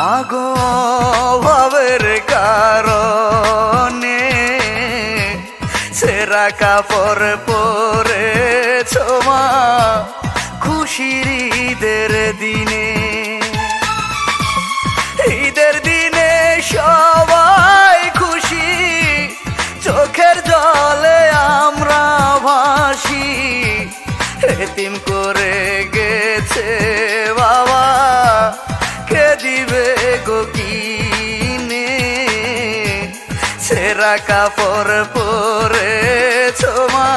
মাগো ভাবের কারণে সেরা কাপড় পরেছ মা খুশির ঈদের দিনে। ঈদের দিনে সবাই খুশি, চোখের জলে আমরা ভাসি। এতিম করে গেছে বাবা, কে দিবে গো কিনে? সেরা কাপড় পরেছ মা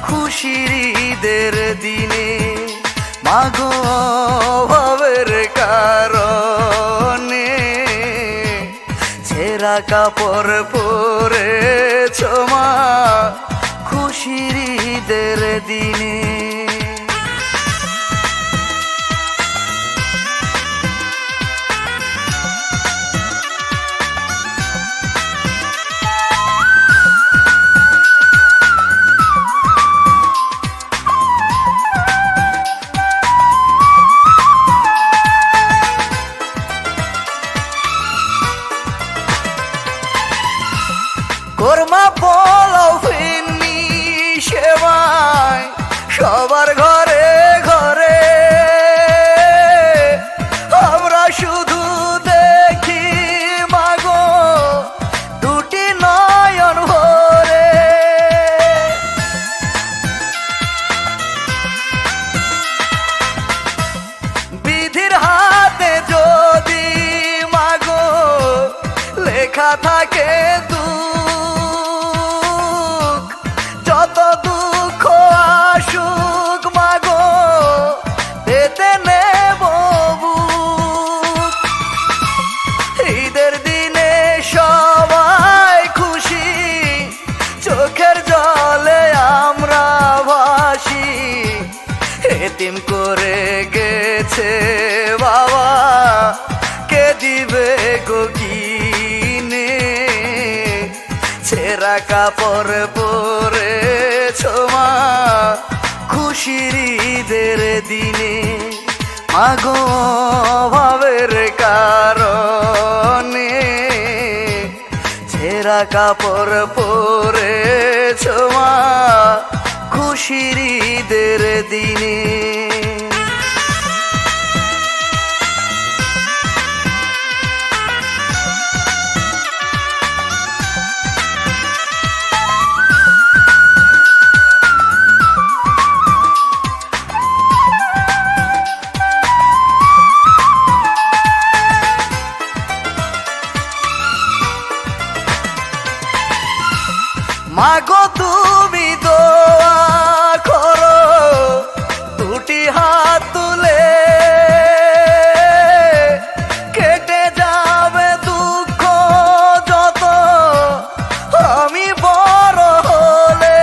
খুশির ঈদের দিনে। মাগো ভাবের কারণে সেরা কাপড় পরেছ মা খুশির ঈদের দিনে। কোরমা পোলাও ফিন্নি সেবাই সবার ঘরে ঘরে, আমরা শুধু দেখি মাগো দুটি নয়ন ভরে। বিধির হাতে যদি মাগো লেখা থাকে যত দুঃখ আসুক মাগো পেতে নেব বুক। ঈদের দিনে সবাই খুশি, চোখের জলে আমরা ভাসি। এতিম করে গেছে বাবা, কে দিবে গো কিনে? সেরা কাপড় পরেছ মা খুশির ঈদের দিনে। মাগো ভাবের কারণে সেরা কাপড় পরেছ মা খুশির ঈদের দিনে। মাগো তুমি দোয়া করো দুটি হাত তুলে, কেটে যাবে দুঃখ যত আমি বড় হলে।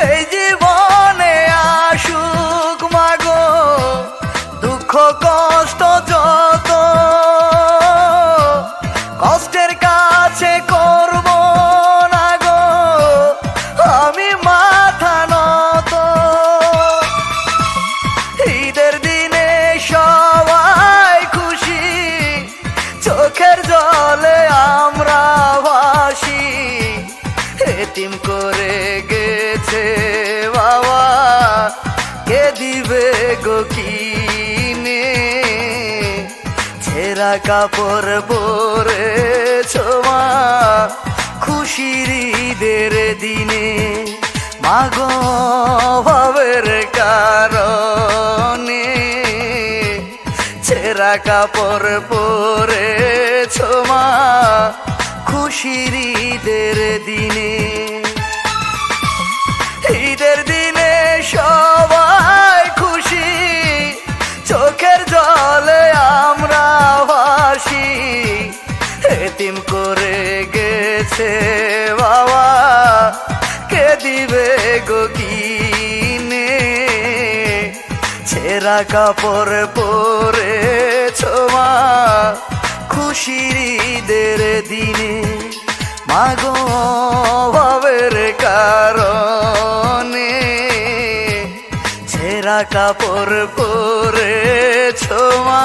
এই জীবনে আসুক মাগো দুঃখ কষ্ট যত, কষ্টের কাছে করব না গো আমি মাথা নত। ঈদের দিনে সবাই খুশি, চোখের জলে আমরা ভাসি। এতিম করে গেছে বাবা, কে দিবে গো কিনে? সেরা কাপড় পরেছ মা খুশির ঈদের দিনে। মাগো ভাবের কারণে সেরা কাপড় পরেছ মা খুশির ঈদের দিনে। ঈদের দিনে সবাই খুশি, চোখের জলে আমরা ভাসি। এতিম করে গেছে বাবা, কে দিবে গো কিনে? সেরা কাপড় পরেছ মা খুশির ঈদের দিনে। মাগো ভাবের কারণে কাপড় পরেছো মা।